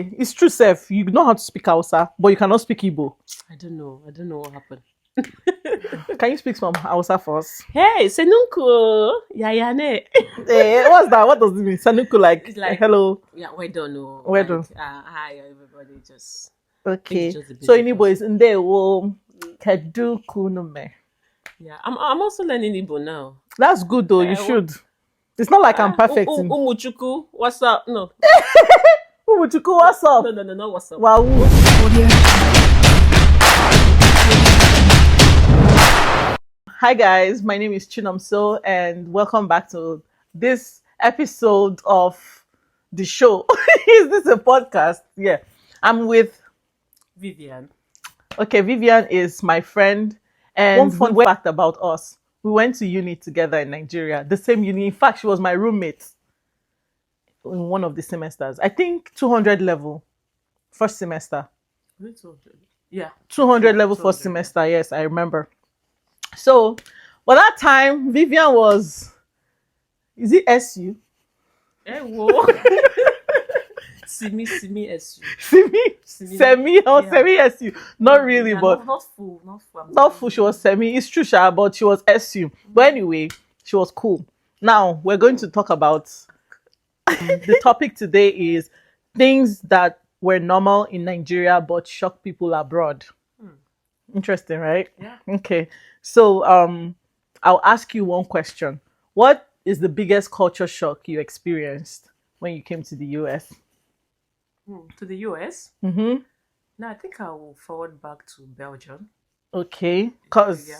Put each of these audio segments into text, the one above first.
It's true, Seth. You know how to speak Hausa, but you cannot speak Igbo. I don't know. I don't know what happened. Can you speak some Hausa for us? Hey, Senunku. Yayane. What's that? What does it mean? Sanuku, like, It's like, hello. yeah, we don't know. Well done. Hi, everybody. Just, I think Okay. it's just the So, basic Igbo is in there. Kedu kunume. Yeah, I'm also learning Igbo now. That's good, though. You should. It's not like I'm perfect. Umuchuku, what's up? No. Umuchuku, what's up? No, what's up? Wow. Hi guys, my name is Chinamso and welcome back to this episode of the show. Is this a podcast? Yeah. I'm with Vivian. Okay, Vivian is my friend, and one fun fact about us. We went to uni together in Nigeria, the same uni. In fact, she was my roommate in one of the semesters. I think 200 level, first semester. Yeah. 200 level first semester, yes, I remember. So, by that time, Vivian was, is it SU? Hey, whoa. Semi SU. Semi SU. Not really, but not full. Not full. She was semi. It's true, Sha, but she was SU. But anyway, she was cool. Now we're going to talk about the topic today is things that were normal in Nigeria but shock people abroad. Interesting, right? Yeah. Okay. So I'll ask you one question. What is the biggest culture shock you experienced when you came to the US? To the US? Mm-hmm. No, I think I will forward back to Belgium. Okay. Because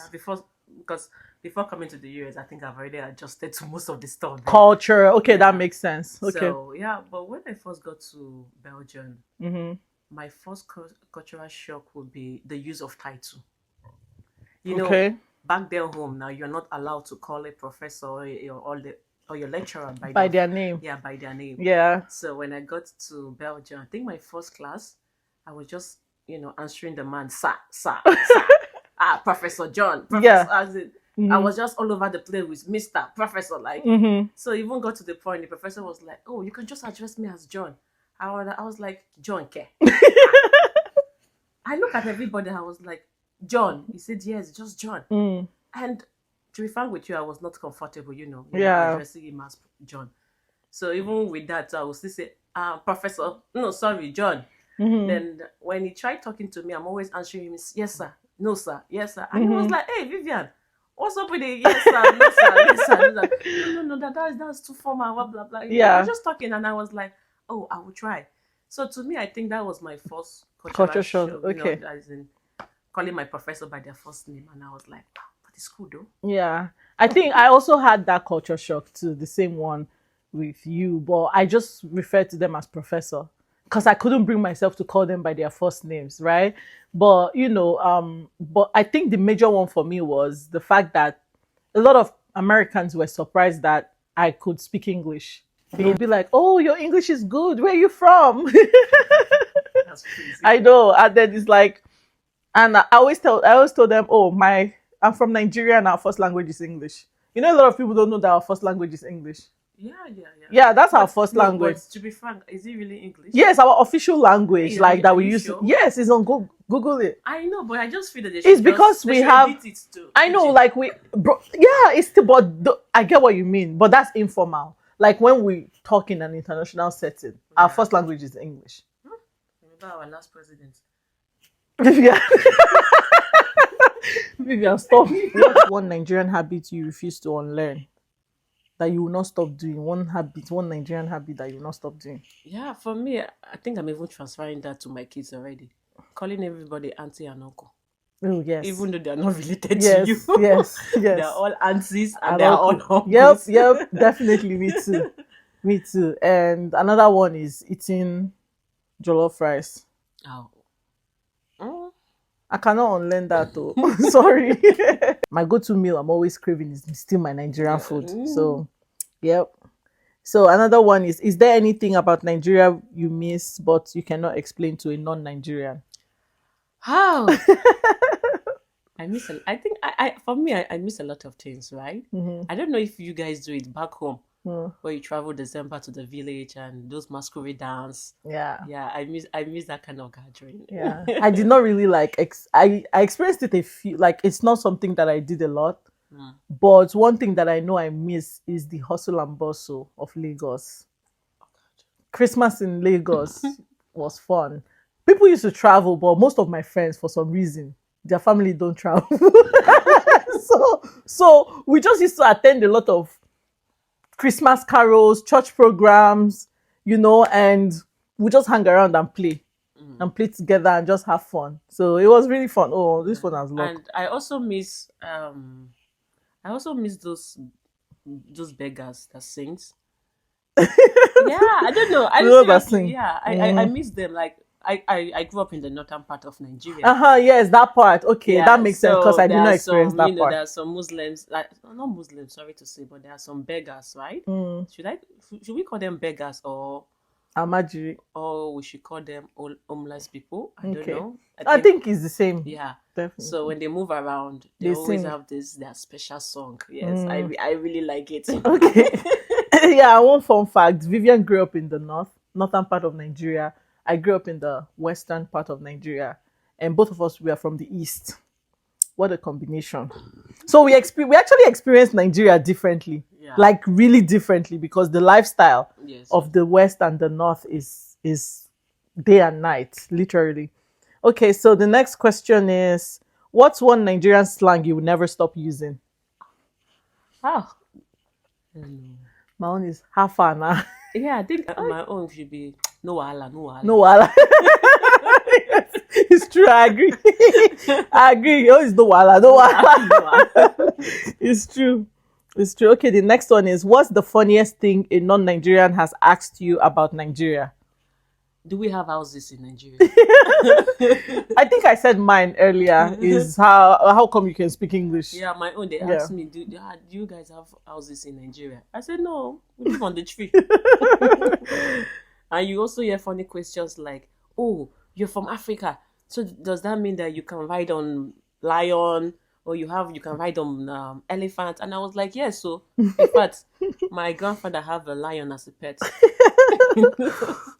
before coming to the US, I think I've already adjusted to most of the stuff there. Culture. Okay, that makes sense. Okay. So, yeah, but when I first got to Belgium, Mm-hmm. my first cultural shock would be the use of title. You know, Okay. back there home now, you're not allowed to call a professor or your lecturer By their name. Yeah, by their name. Yeah. So when I got to Belgium, I think my first class, I was just, answering the man, sir. Professor John. Yeah. I was just all over the place with Mr. Professor, like. Mm-hmm. So even got to the point, the professor was like, "Oh, you can just address me as John." I was like, "John, Ke." I look at everybody, I was like, "John." He said, "Yes, just John." Mm. And to be frank with you, I was not comfortable, Yeah. addressing him as John. So even with that, I will still say, Professor, no, sorry, John. Mm-hmm. Then when he tried talking to me, I'm always answering him, yes, sir, no, sir, yes, sir. And he was like, "Hey, Vivian, what's up with it? Yes, sir, no, sir, yes, sir." No, that's too formal, blah, blah, blah. Yeah. I was just talking and I was like, "Oh, I will try." So to me, I think that was my first Culture shock. Okay. as in calling my professor by their first name. And I was like, wow, but it's cool though. Yeah. I think I also had that culture shock too, the same one with you, but I just referred to them as professor because I couldn't bring myself to call them by their first names, right? But but I think the major one for me was the fact that a lot of Americans were surprised that I could speak English. They would be like, "Oh, your English is good. Where are you from?" That's crazy. I know. And then it's like, and I always told them, "Oh, I'm from Nigeria and our first language is English." You know, a lot of people don't know that our first language is English. Yeah, that's our first language. But to be frank, is it really English? Yes, our official language, that we use. Sure? Yes, it's on Google it. I know, but I just feel that it's because we have. I know, like I get what you mean, but that's informal. Like when we talk in an international setting, our first language is English. Remember our last president? Vivian, stop. What's one Nigerian habit you refuse to unlearn? That you will not stop doing. One Nigerian habit that you will not stop doing. Yeah, for me, I think I'm even transferring that to my kids already. Calling everybody auntie and uncle. Oh, yes. Even though they are not related to you. Yes. They're all aunties and they're all uncles. Yep, definitely. Me too. And another one is eating jollof rice. Oh. I cannot unlearn that though. Sorry. My go-to meal I'm always craving is still my Nigerian food. So, yep. So another one is there anything about Nigeria you miss but you cannot explain to a non-Nigerian? How? I miss I think for me I miss a lot of things, right? Mm-hmm. I don't know if you guys do it back home. where you travel December to the village and those masquerade dance. Yeah. Yeah, I miss that kind of gathering. Yeah. I did not really like I experienced it a few, like it's not something that I did a lot. Mm. But one thing that I know I miss is the hustle and bustle of Lagos. Christmas in Lagos was fun. People used to travel, but most of my friends, for some reason, their family don't travel. So we just used to attend a lot of Christmas carols, church programs, and we just hang around and play together and just have fun. So it was really fun. Oh, this one has luck. And I also miss those beggars that sings. Yeah, I don't know. I Those that seriously, sing. yeah, I miss them. Like I grew up in the northern part of Nigeria. Yes, that part. Okay, Yeah, that makes sense because so I did there not are experience some, that part. there are some Muslims, like not Muslims, sorry to say, but there are some beggars, right? Should we call them beggars, Amajiri. or we should call them homeless people? I don't Okay. know. I think it's the same. Yeah. Definitely. So when they move around, they They always sing. have their special song. Yes, I really like it. Okay. Yeah, one fun fact. Vivian grew up in the northern part of Nigeria. I grew up in the western part of Nigeria. And both of us were from the east. What a combination. So we actually experienced Nigeria differently. Yeah. Like really differently, because the lifestyle Yes. of the west and the north is day and night, literally. Okay, so the next question is, what's one Nigerian slang you will never stop using? Ah. My own is hafana. Yeah, I think my own should be no wahala, no wahala. No wala. It's true, I agree. I agree. Yours is no wala, no wala. No wahala. It's true. It's true. Okay, the next one is, what's the funniest thing a non-Nigerian has asked you about Nigeria? Do we have houses in Nigeria? I think I said mine earlier. Is how come you can speak English? Yeah, my own. They Yeah. asked me, do you guys have houses in Nigeria? I said, no, we live on the tree. And you also hear funny questions like, oh, you're from Africa, so does that mean that you can ride on lion, or you can ride on elephant? And I was like, yes. So in fact, my grandfather have a lion as a pet.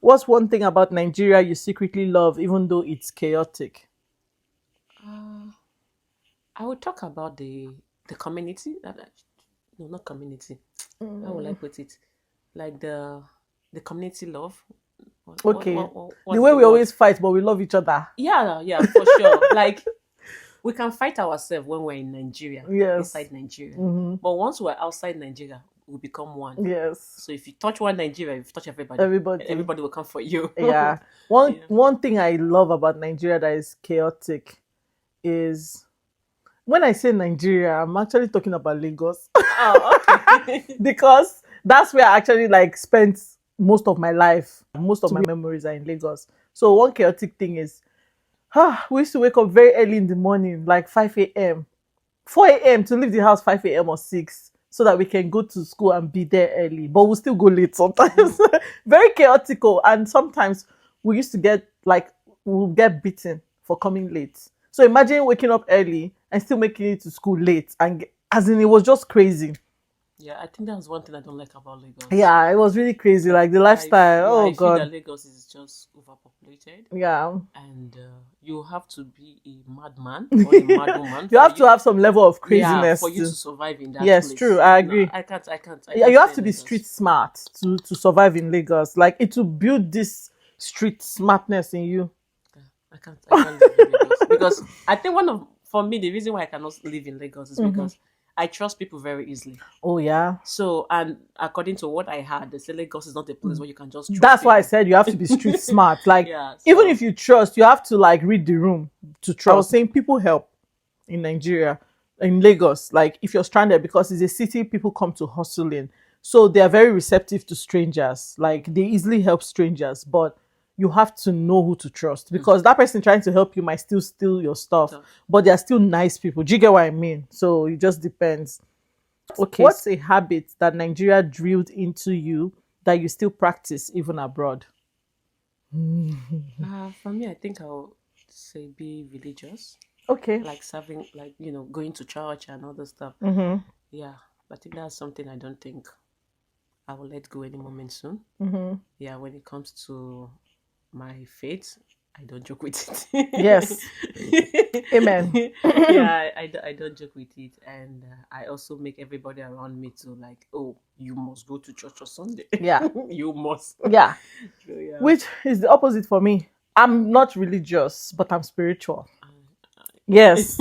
What's one thing about Nigeria you secretly love, even though it's chaotic? I would talk about the community. No, not community. How would I put it? Like the community love. Okay. What's The way we word? always fight, but we love each other. Yeah, for sure. Like, we can fight ourselves when we're in Nigeria, Yes. inside Nigeria. But once we're outside Nigeria, we become one. Yes. So if you touch one Nigeria, you touch everybody. Everybody. Everybody will come for you. Yeah. One thing I love about Nigeria that is chaotic is, when I say Nigeria, I'm actually talking about Lagos. Oh, okay. Because that's where I actually spent most of my life. Most of my memories are in Lagos. So one chaotic thing is, we used to wake up very early in the morning, like 5 a.m. 4 a.m. to leave the house 5 a.m. or 6, so that we can go to school and be there early. But we'll still go late sometimes. Very chaotic. And sometimes we used to we'll get beaten for coming late. So imagine waking up early and still making it to school late. And as in, it was just crazy. Yeah, I think that's one thing I don't like about Lagos. Yeah, it was really crazy. Like the lifestyle. I feel God. that Lagos is just overpopulated. Yeah. And you have to be a madman or a madwoman. You have to have some level of craziness for you to survive in that Yes, place. true. I agree. No, I can't. Yeah, you have stay to in be Lagos. street smart to survive in Lagos. Like, it will build this street smartness in you. I can't live in Lagos. Because I think for me, the reason why I cannot live in Lagos is because I trust people very easily. Oh yeah. So, and according to what I heard, they say Lagos is not a place where you can just trust That's why I people. said you have to be street smart. Like, Yeah, even so- if you trust, you have to read the room to trust. I was saying people help in Nigeria, in Lagos. Like, if you're stranded, because it's a city, people come to hustle in. So they are very receptive to strangers. Like, they easily help strangers, but you have to know who to trust, because that person trying to help you might still steal your stuff, but they are still nice people. Do you get what I mean? So it just depends. Okay, what's a habit that Nigeria drilled into you that you still practice even abroad? For me, I think I'll say be religious, Okay. like serving, like going to church and all that stuff. Yeah, I think that's something I don't think I will let go any moment soon. Mm-hmm. Yeah, when it comes to my faith, I don't joke with it. Yes. Amen. Yeah, I don't joke with it. And I also make everybody around me to like, oh, you must go to church on Sunday. Yeah. You must. Yeah. So, yeah. Which is the opposite for me. I'm not religious, but I'm spiritual. Yes.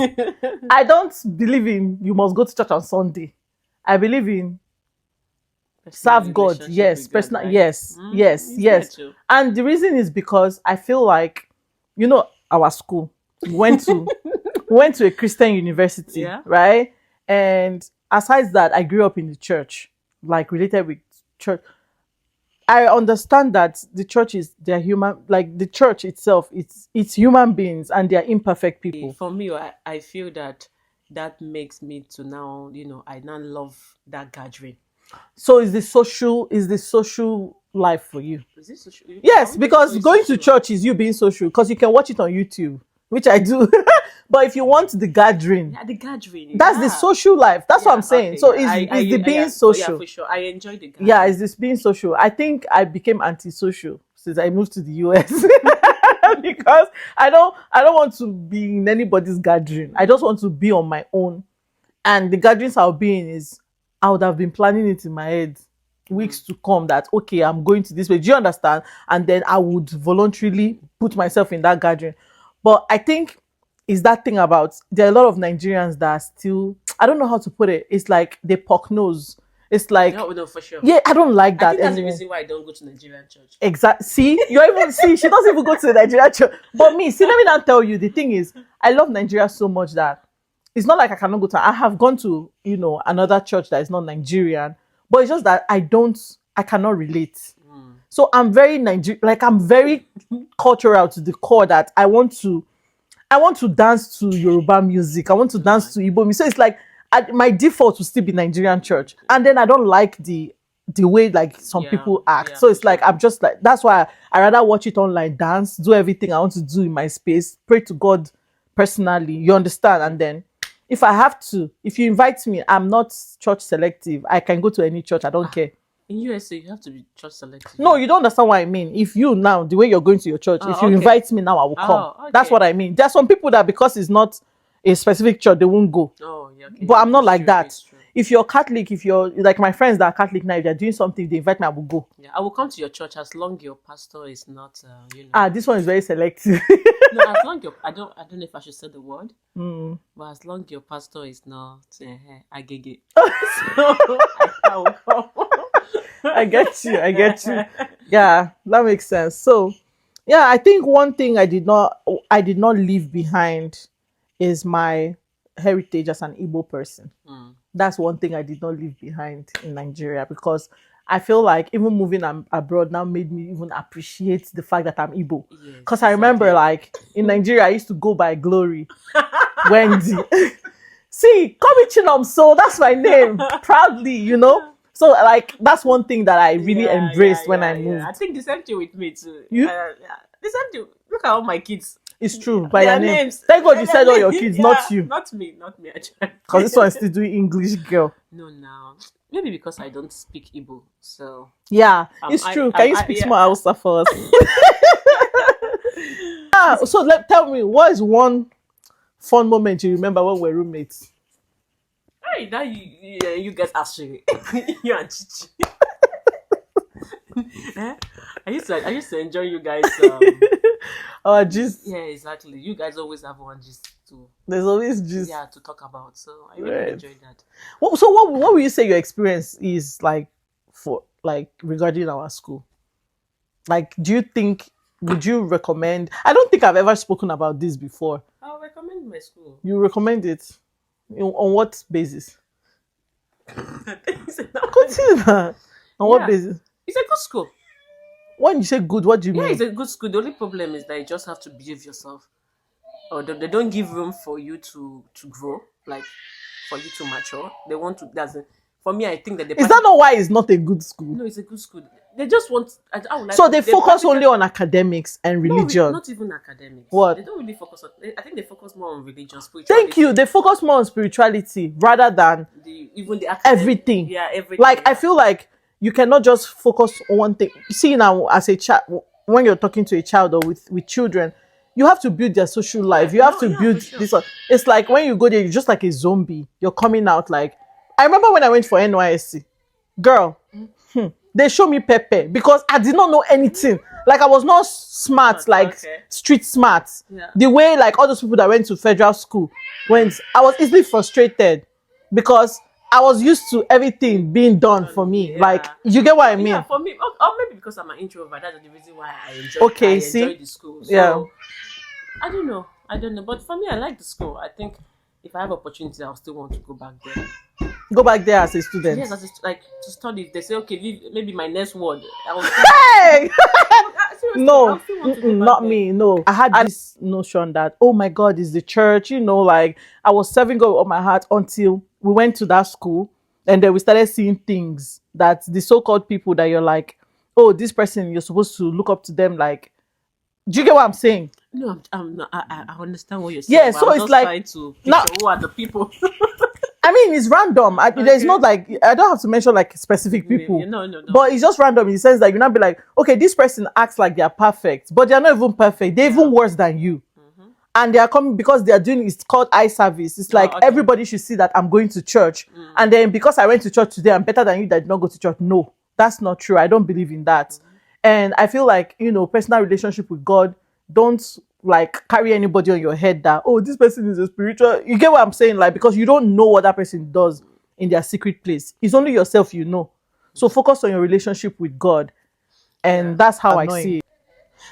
I don't believe in you must go to church on Sunday. I believe in Personal serve God. relationship Yes. with God, Personal. right? Yes. Yes. It's Yes. there too. And the reason is because I feel like, our school we went to a Christian university, Yeah. right? And aside that, I grew up in the church, like related with church. I understand that the church is they're human, like the church itself, it's human beings and they're imperfect people. For me, I feel that makes me to now, I now love that gathering. So is the social life for you? Is this social? Yes, because going to church is you being social, because you can watch it on YouTube, which I do. But if you want the gathering, Yeah, the gathering. that's the social life. That's what I'm saying. Okay, So yeah. is the being Yeah, social. for sure. I enjoy the gathering. Yeah, is this being social? I think I became antisocial since I moved to the US because I don't want to be in anybody's gathering. I just want to be on my own. And the gatherings I'll be in I would have been planning it in my head weeks to come that okay, I'm going to this place. Do you understand? And then I would voluntarily put myself in that gathering. But I think is that thing about there are a lot of Nigerians that are still, I don't know how to put it. It's like they poke nose. It's like No, for sure. yeah, I don't like that. I think that's the anymore. reason why I don't go to Nigerian church. Exactly. See, she doesn't even go to the Nigerian church. But me, see, let me not tell you. The thing is, I love Nigeria so much that it's not like I cannot go to. I have gone to, another church that is not Nigerian, but it's just that I cannot relate. So I'm very I'm very cultural to the core that I want to dance to Yoruba music. I want to dance to Igbo music. So it's like my default will still be Nigerian church, and then I don't like the way like some people act. So it's like I'm just like that's why I rather watch it online, dance, do everything I want to do in my space, pray to God personally. You understand? And then if I have to, if you invite me, I'm not church selective. I can go to any church. I don't care. In USA, you have to be church selective. No, you don't understand what I mean. If you now, the way you're going to your church, if you invite me now, I will come. Okay. That's what I mean. There are some people that because it's not a specific church, they won't go. Oh, yeah. Okay. But I'm not like True, that. it's true. If you're Catholic, if you're like my friends that are Catholic now, if they're doing something, they invite me, I will go. Yeah, I will come to your church as long your pastor is not, This one is very selective. No, as long I don't know if I should say the word, but as long your pastor is not agege, so I will come. I get you. Yeah, that makes sense. So, yeah, I think one thing I did not leave behind is my heritage as an Igbo person. That's one thing I did not leave behind in Nigeria, because I feel like even moving abroad now made me even appreciate the fact that I'm Igbo. Because I remember like in Nigeria, I used to go by Glory, Wendy. See, call me Chinom, so that's my name, proudly, So like that's one thing that I really embraced when I moved. I think the same thing with me too. You? The same thing. Look at all my kids. It's true, by their names. names. Thank God you said all your kids, not you. Not me actually. Because this one is still doing English, girl. No, maybe because I don't speak Igbo, so yeah, it's true. Can you speak small Hausa for us? So tell me, what is one fun moment you remember when we were roommates? Hey, now you guys actually you and Chichi. I used to enjoy you guys. Gist. Yeah, exactly. You guys always have one gist to. There's always gist. Yeah, to talk about. So I really enjoyed that. So what would you say your experience is like for like regarding our school? Like, would you recommend? I don't think I've ever spoken about this before. I'll recommend my school. You recommend it? On what basis? Continue. On what basis? It's a good school. When you say good, what do you mean? Yeah, it's a good school. The only problem is that you just have to behave yourself. Or they don't give room for you to grow, like for you to mature. They want to. For me, I think that is that not why it's not a good school? No, it's a good school. They just want. So they focus only on academics and religion. No, not even academics. What? They don't really focus on. I think they focus more on religion, spirituality. Thank you. They focus more on spirituality rather than even the everything. Yeah, everything. Like I feel like you cannot just focus on one thing. See now, as a child, when you're talking to a child or with children, you have to build their social life. You have to Yeah, build for sure. this one. It's like when you go there, you're just like a zombie. You're coming out like. I remember when I went for NYSC, girl. They show me Pepe because I did not know anything. Like I was not smart, like Okay. street smart. Yeah. The way like all those people that went to federal school went, I was easily frustrated because I was used to everything being done for me. Yeah. Like you get what I mean? Yeah, for me, or maybe because I'm an introvert, that's the reason why I enjoy. Okay, I see? enjoy the school. So, Yeah. I don't know. But for me, I like the school. I think if I have opportunity, I'll still want to go back there. Go back there as a student. Yes, like to study. If they say, okay, maybe my next word. Hey! Seriously, No, I'll still want to go back not there. me. No, I had this notion that oh my God, is the church. Like I was serving God with all my heart until we went to that school, and then we started seeing things that the so-called people that you're like, oh, this person you're supposed to look up to them. Like, do you get what I'm saying? No, I'm not. I understand what you're saying. Yeah, but so I'm it's just like- trying to now- picture who are the people. I mean, it's random. There's not like I don't have to mention like specific people. No. But it's just random in the sense that you not be like, okay, this person acts like they're perfect, but they're not even perfect. They're even worse than you. And they are coming because they are doing it's called eye service. It's like okay. everybody should see that I'm going to church. And then because I went to church today, I'm better than you that did not go to church. No, that's not true. I don't believe in that. And I feel like, personal relationship with God, don't like carry anybody on your head that, oh, this person is a spiritual. You get what I'm saying? Like, because you don't know what that person does in their secret place. It's only yourself you know. So focus on your relationship with God. And that's how I see it.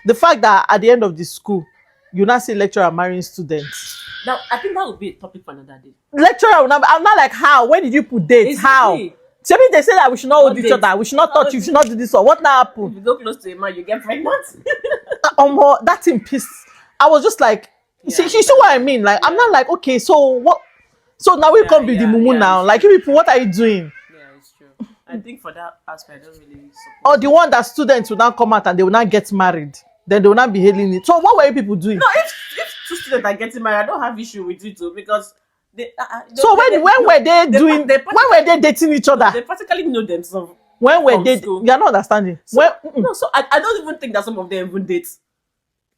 The fact that at the end of the school, you now see lecturer marrying students. Now, I think that would be a topic for another day. Lecturer will not, I'm not like, how? When did you put dates? Exactly. How? Tell me they say that we should not hold What each dates? other. We should not touch. You should not do this. Or what now If happened? you go close to a man, you get pregnant. That thing pissed. I was just like, see, Yeah. you see what I mean? Like, I'm not like, okay, so what? So now we come be the mumu yeah, now. it's Like, you people, what are you doing? Yeah, it's true. I think for that aspect, I don't really support. Or the one that students will now come out and they will not get married. Then they will not be hailing it. So what were you people doing? No, if two students are getting married, I don't have issue with it too because they. So when were they doing? they When were they dating each other? They practically know themselves. When were from they? school. You're not understanding. No, so I don't even think that some of them even date.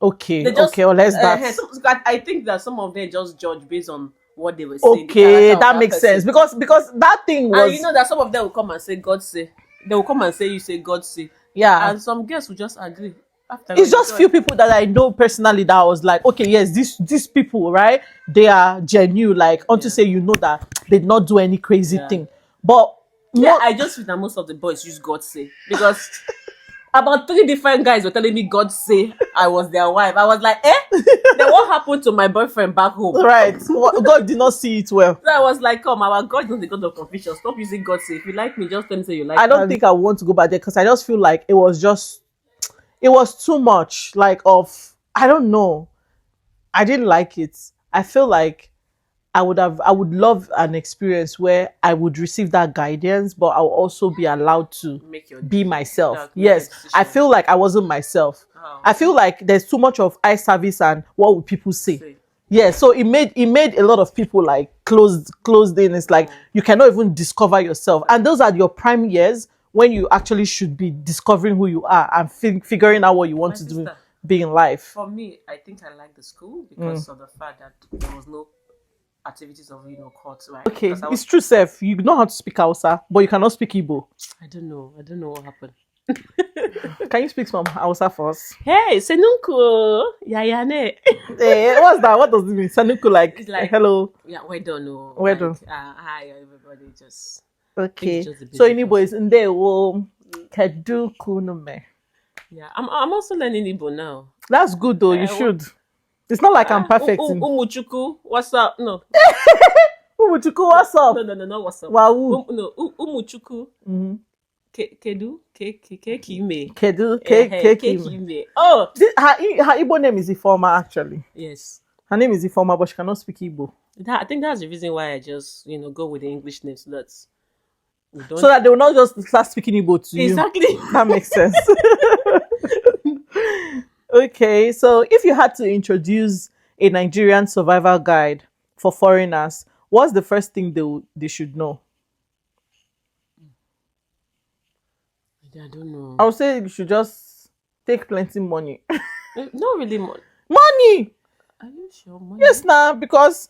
Okay, They just, okay, or less that. so I think that some of them just judge based on what they were saying. the Okay, character of that makes person. sense because that thing was And you know that some of them will come and say God say. They will come and say you say God say. yeah. And some girls will just agree. After It's just few people that I know personally that I was like, okay, yes, these people, right? They are genuine. Like, unto say you know that they did not do any crazy Yeah. thing, but Yeah, I just feel that most of the boys use God say because about 3 different guys were telling me God say I was their wife. I was like, then what happened to my boyfriend back home? right, God did not see it well. So I was like, come, our God is not the God of confusion. Stop using God say. If you like me, just tell me say you like I me. don't think I want to go back there because I just feel like it was too much. Like I don't know. I didn't like it. I feel like I would love an experience where I would receive that guidance, but I will also be allowed to Make your be myself. make Yes, your decision. I feel like I wasn't myself. Oh. I feel like there's too much of eye service and what would people say. Say. Yeah, so it made a lot of people like closed in. It's like you cannot even discover yourself, and those are your prime years when you actually should be discovering who you are and figuring out what you want My to do sister. be in life. For me, I think I like the school because of the fact that there was no activities of courts, right? Okay, Because it's true, Seth. You know how to speak Hausa, but you cannot speak Igbo. I don't know what happened. Can you speak some Hausa for us? Hey, Senunku, Yayane. What's that? What does it mean? Sanuku, like, It's like- hello. Yeah, well done. Oh, Well done. Hi, everybody. Just Okay. just the So, basic Igbo is in there. Well, kedu kunume. yeah. I'm also learning Igbo now. That's good though. You what- should. It's not like I'm perfect. Umuchuku, what's up? No, Umuchuku, what's up? no, what's up? Wow. No, Umuchuku. Mhm. Kedu, Kekime. Kedu, Keki. Kekime. Oh, Her Igbo name is Ifoma, actually. yes. Her name is Ifoma, but she cannot speak Igbo. I think that's the reason why I just go with the English name so that we don't So that they will not just start speaking Igbo to you. exactly. That makes sense. Okay, so if you had to introduce a Nigerian survival guide for foreigners, what's the first thing they should know? I don't know. I would say you should just take plenty money. Not really more. Money! Are you sure? Money? Yes, now, because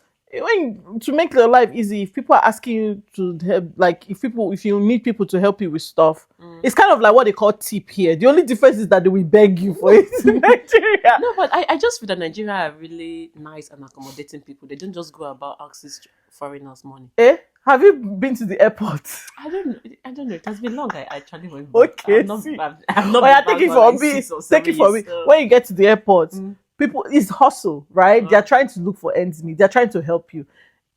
to make your life easy, if people are asking you to help, like if you need people to help you with stuff, it's kind of like what they call tip here. The only difference is that they will beg you for it in Nigeria. No, but I just feel that Nigeria are really nice and accommodating people. They don't just go about asking foreigners money. Eh? Have you been to the airport? I don't know. I don't know. It has been long. I actually went back. Okay, I've not, see. I've not Oh, yeah, been take it back for for like me. 6 or Take 7 it for me. years. So, When you get to the airport, people it's hustle, right? They're trying to look for ends meet. They're trying to help you.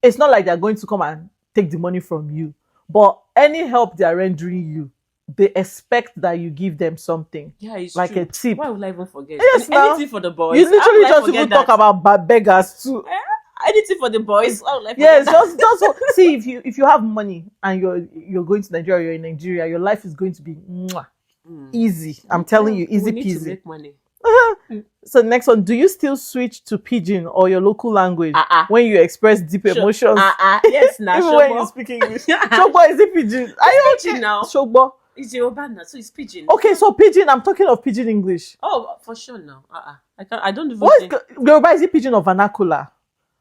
It's not like they're going to come and take the money from you. But any help they are rendering you, they expect that you give them something. yeah, it's Like true. a tip. Why would I even forget? Yes, now. Anything for the boys. You How literally would I just forget even that? talk about beggars too. Anything for the boys. How would I forget Yes, that? just see if you have money and you're going to Nigeria, you're in Nigeria, your life is going to be mwah, easy. I'm telling you, easy we need to peasy. make money. So next one, do you still switch to pidgin or your local language Uh-uh. when you express deep emotions? Yes, now Even when you Shogbo. speak English. Shogbo, is it pidgin? Are you Pidgin okay? now. Shogbo. It's Yoruba now, so it's pigeon. Okay, so pidgin. I'm talking of pidgin English. Oh, for sure now. I don't even What is think. Yoruba? Is it pidgin or vernacular?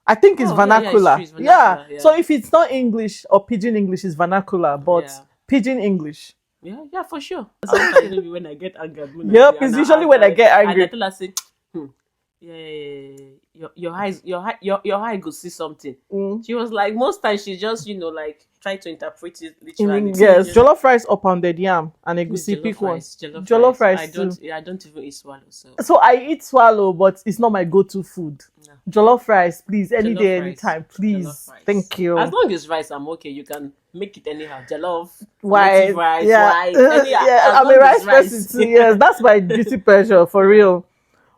I think it's Oh, yeah, vernacular. it's true, it's vernacular, yeah. So if it's not English or pidgin English, it's vernacular. But Yeah. pidgin English. Yeah, for sure. Sometimes when I get angry. Yep, it's usually when I get angry. And I tell her, say, your eyes, your eye go see something. She was like, most times she just, like try to interpret it literally. Yes, jollof rice or pounded yam and egusi. Jollof Pick one. rice, Jollof rice I too. don't even eat swallow. So So I eat swallow, but it's not my go-to food. No. Jollof rice, please, any Jollof day, rice. anytime, please. Jollof rice. Thank you. As long as rice, I'm okay. You can make it anyhow. Jollof, White, native rice, yeah, white, anyhow. yeah. As I'm long a as rice person too. Yes, that's my guilty pleasure for real.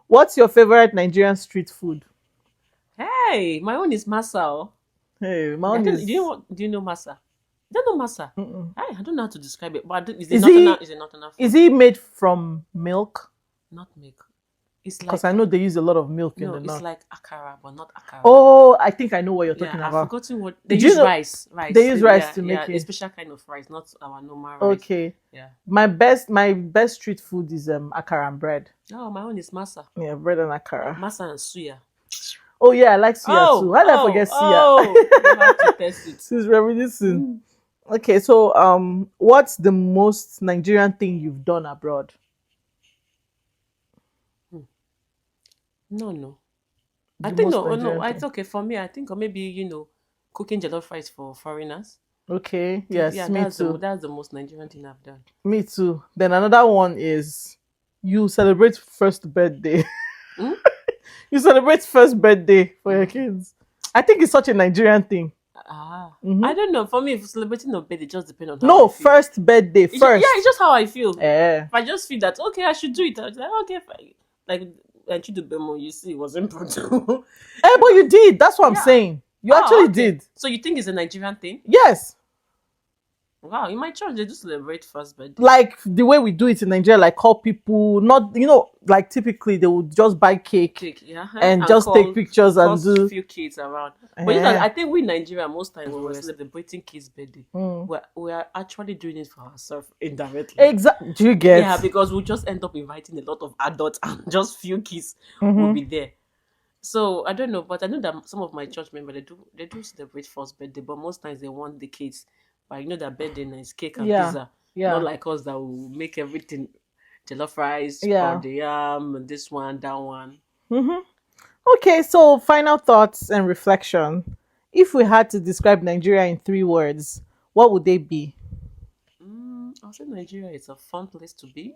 What's your favorite Nigerian street food? Hey, my own is masa. Oh. Hey, my I own don't- is. do you know masa? You don't know masa? I don't know how to describe it, but Is it's it- not enough. Is it made from milk? Not milk. It's like Because I know they use a lot of milk in no, the it's north. like akara, but not akara. Oh, I think I know what you're talking yeah, I've about. forgotten what they Do you use know- rice. Rice. they use rice to yeah, make it. a special kind of rice, not our normal rice. Okay. Yeah. My best street food is akara and bread. Oh, my own is masa. Yeah, bread and akara. Masa and suya. Oh yeah, I like suya too. How did I forget suya? You have to test it. She's reminiscing. Okay, so what's the most Nigerian thing you've done abroad? No. The I think most no, Nigerian it's thing. okay for me. I think or maybe cooking jollof rice for foreigners. Okay, yes, yeah, me that's too. that's the most Nigerian thing I've done. Me too. Then another one is you celebrate first birthday. You celebrate first birthday for your kids. I think it's such a Nigerian thing. I don't know. For me, if celebrating a birthday, it just depends on how No, I feel. first birthday, It's first. it's just how I feel. Eh. If I just feel that okay, I should do it. I was like, okay, fine. Like Chidu Bemo, you see, it was impromptu. But you did. That's what I'm Yeah. saying. You Oh, actually okay. did. So you think it's a Nigerian thing? Yes. Wow, in my church they do celebrate first birthday. Like the way we do it in Nigeria, like call people, not, like typically they would just buy cake Cake, yeah, and just take pictures and call do. few kids around. But I think we in Nigeria most times when we're celebrating kids' birthday, we are actually doing it for ourselves indirectly. Exactly. Do you get? Yeah, because we just end up inviting a lot of adults and just few kids will be there. So I don't know, but I know that some of my church members they do celebrate first birthday, but most times they want the kids. But you know that birthday now is cake and Yeah, pizza. yeah. Not like us that will make everything jollof rice, Yeah. pound yam, and this one, that one. Okay, so final thoughts and reflection. If we had to describe Nigeria in 3 words, what would they be? I'll say Nigeria is a fun place to be,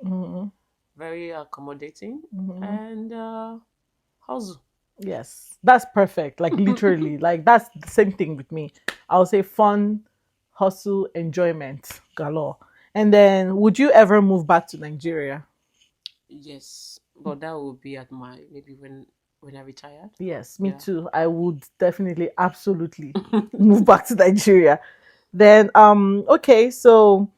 very accommodating, and hustle. Yes, that's perfect. Like literally, like that's the same thing with me. I'll say fun, hustle, enjoyment, galore. And then, would you ever move back to Nigeria? Yes, but that will be at my maybe when I retired. Yes, me Yeah. too. I would definitely, absolutely move back to Nigeria. Then, okay, so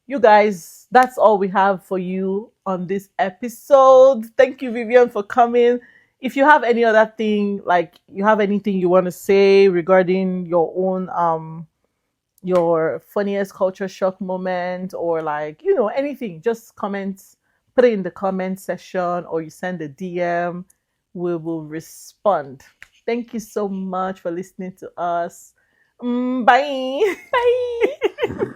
you guys, that's all we have for you on this episode. Thank you, Vivian, for coming. If you have any other thing, like you have anything you want to say regarding your own your funniest culture shock moment, or like, anything. Just comment, put it in the comment section, or you send a DM. We will respond. Thank you so much for listening to us. Bye. Bye.